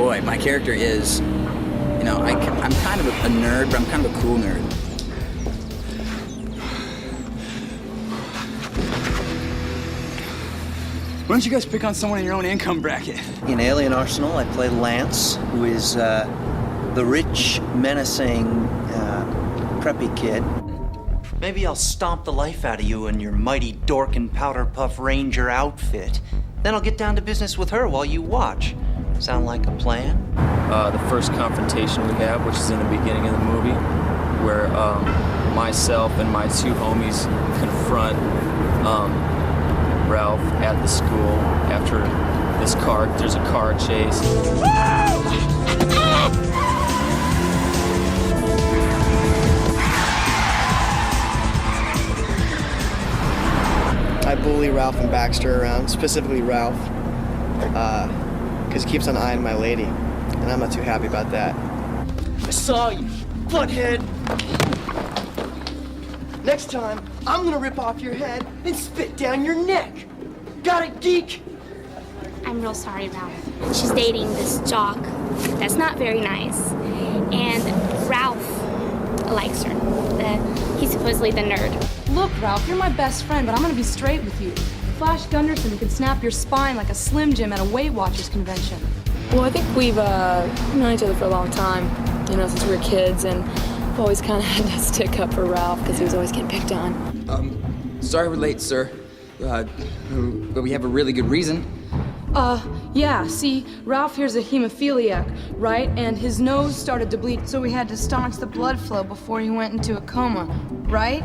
boy, my character is, you know, I'm kind of a nerd, but I'm kind of a cool nerd. Why don't you guys pick on someone in your own income bracket? In Alien Arsenal, I play Lance, who is the rich, menacing, preppy kid. Maybe I'll stomp the life out of you in your mighty dork and powder puff ranger outfit. Then I'll get down to business with her while you watch. Sound like a plan? The first confrontation we have, which is in the beginning of the movie, where myself and my two homies confront Ralph at the school after there's a car chase. I bully Ralph and Baxter around, specifically Ralph, because he keeps on eyeing my lady, and I'm not too happy about that. I saw you, butthead! Next time, I'm gonna rip off your head and spit down your neck! Got it, geek? I'm real sorry, Ralph. She's dating this jock that's not very nice, and Ralph likes her. He's supposedly the nerd. Look, Ralph, you're my best friend, but I'm gonna be straight with you. Flash Gunderson could snap your spine like a Slim Jim at a Weight Watchers convention. Well, I think we've known each other for a long time, you know, since we were kids, and we've always kind of had to stick up for Ralph because he was always getting picked on. Sorry we're late, sir. But we have a really good reason. Yeah, see, Ralph here's a hemophiliac, right? And his nose started to bleed, so we had to staunch the blood flow before he went into a coma, right?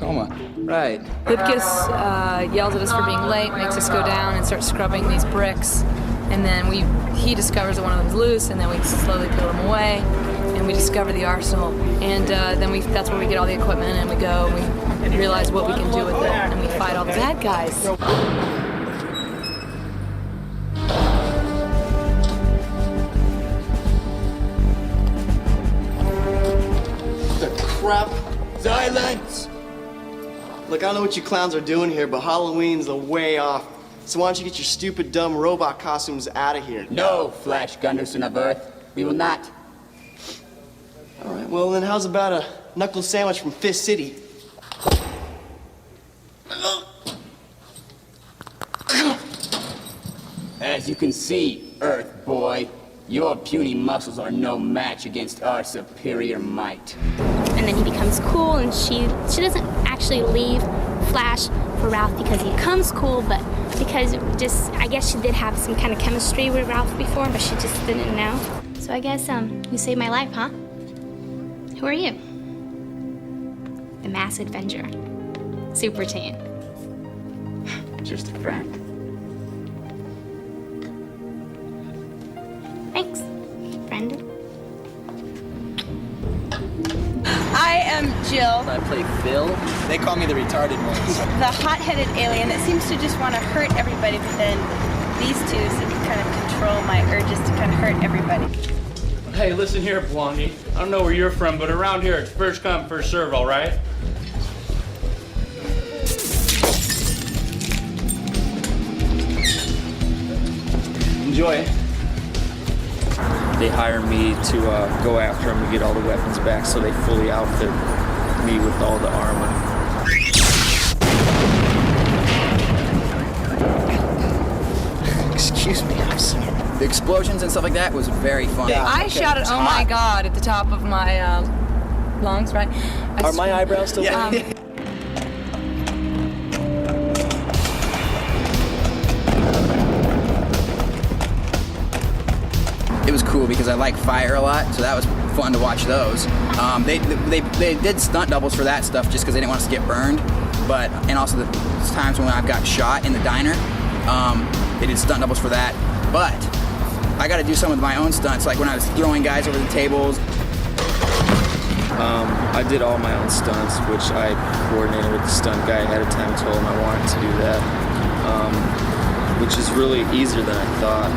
Coma. Right. Lipkiss yells at us for being late, makes us go down and start scrubbing these bricks. And then he discovers that one of them's loose, and then we slowly peel them away, and we discover the arsenal. And then that's where we get all the equipment, and we go, and we realize what we can do with it, and we fight all the bad guys. Crap. Silence! Look, I don't know what you clowns are doing here, but Halloween's the way off. So why don't you get your stupid, dumb robot costumes out of here? No, Flash Gunderson of Earth. We will not. All right, well then how's about a knuckle sandwich from Fist City? As you can see, Earth Boy, your puny muscles are no match against our superior might. And then he becomes cool, and she doesn't actually leave Flash for Ralph because he becomes cool, but because I guess she did have some kind of chemistry with Ralph before, but she just didn't know. So I guess you saved my life, huh? Who are you? The Mass Avenger. Super Tan. Just a friend. Thanks, friend. I am Jill, I play Phil. They call me the retarded ones. the hot-headed alien that seems to just want to hurt everybody, but then these two seem to kind of control my urges to kind of hurt everybody. Hey, listen here, Blondie. I don't know where you're from, but around here it's first come, first serve, all right? Enjoy. They hire me to go after him to get all the weapons back, so they fully outfit me with all the armor. Excuse me, I'm sorry. The explosions and stuff like that was very fun. I shouted, "Oh my God," at the top of my lungs, right? Are my eyebrows still It was cool because I like fire a lot, so that was fun to watch those. They did stunt doubles for that stuff just because they didn't want us to get burned, and also the times when I've got shot in the diner, they did stunt doubles for that. But I got to do some of my own stunts, like when I was throwing guys over the tables. I did all my own stunts, which I coordinated with the stunt guy ahead of time, told him I wanted to do that, which is really easier than I thought.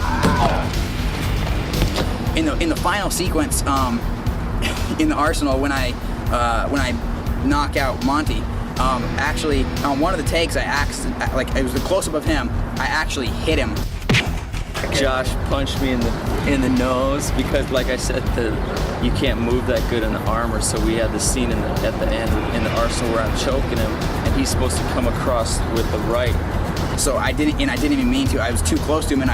In the final sequence, in the Arsenal, when I knock out Monty, actually on one of the takes, it was the close-up of him. I actually hit him. Josh punched me in the nose because, like I said, you can't move that good in the armor. So we had the scene at the end in the arsenal where I'm choking him, and he's supposed to come across with the right. So I didn't even mean to. I was too close to him, and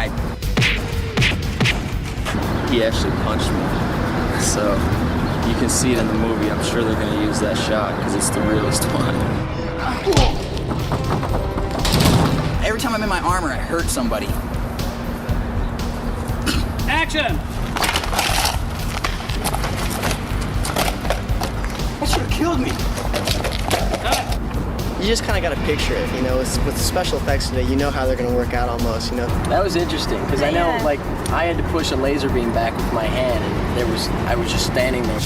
he actually punched me. So you can see it in the movie. I'm sure they're going to use that shot because it's the realest one. Every time I'm in my armor, I hurt somebody. Action! That should have killed me. You just kind of got to picture it, you know, with special effects today, you know how they're going to work out almost, you know. That was interesting, because I know, like, I had to push a laser beam back with my hand, and I was just standing there.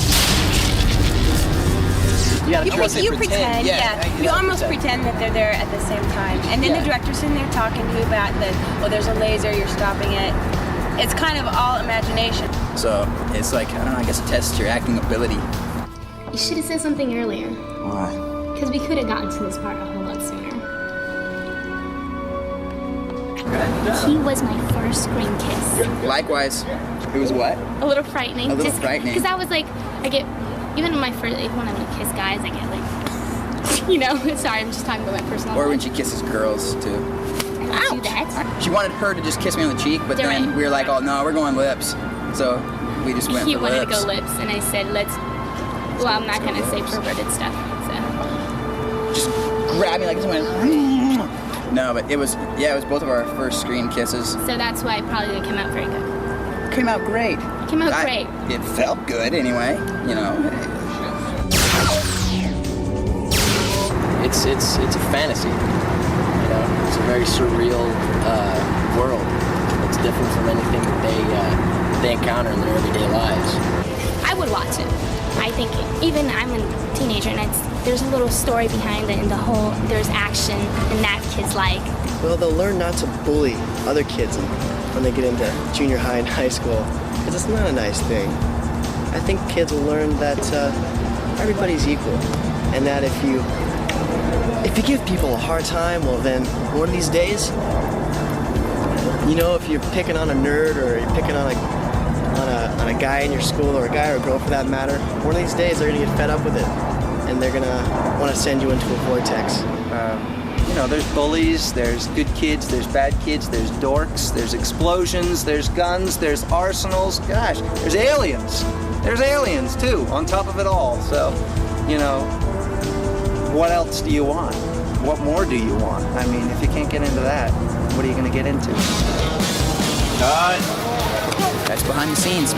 You pretend, yeah. You almost pretend that they're there at the same time. And then the director's in there talking to you about there's a laser, you're stopping it. It's kind of all imagination. So it's like, I don't know, I guess it tests your acting ability. You should have said something earlier. Why? Because we could have gotten to this part a whole lot sooner. He was my first screen kiss. Likewise. It was what? A little frightening. A little frightening. Because I was like, even in my first, when I'm gonna kiss guys, I get like, you know, sorry, I'm just talking about my personal Or life. when she kisses girls, too. I don't do that. She wanted her to just kiss me on the cheek, but then we were like, oh no, we're going lips. So we just went He for wanted lips. to go lips, and I said, well, I'm not gonna say perverted stuff, so. Just grabbed me like this and went, no, but it was both of our first screen kisses. So that's why probably they came out very good. Came out great. Came out great. It felt good anyway, you know. It's a fantasy, you know. It's a very surreal world. It's different from anything that they encounter in their everyday lives. I would watch it. I think even I'm a teenager, and there's a little story behind it, and there's action, and that kids like. Well, they'll learn not to bully other kids when they get into junior high and high school, because it's not a nice thing. I think kids will learn that everybody's equal, and that if you give people a hard time, well then, one of these days, you know, if you're picking on a nerd or you're picking on a guy in your school, or a guy or a girl for that matter, one of these days they're gonna get fed up with it, and they're gonna want to send you into a vortex. You know, there's bullies, there's good kids, there's bad kids, there's dorks, there's explosions, there's guns, there's arsenals, gosh, there's aliens. There's aliens too, on top of it all. So, you know, what else do you want? What more do you want? I mean, if you can't get into that, what are you gonna get into? That's behind the scenes.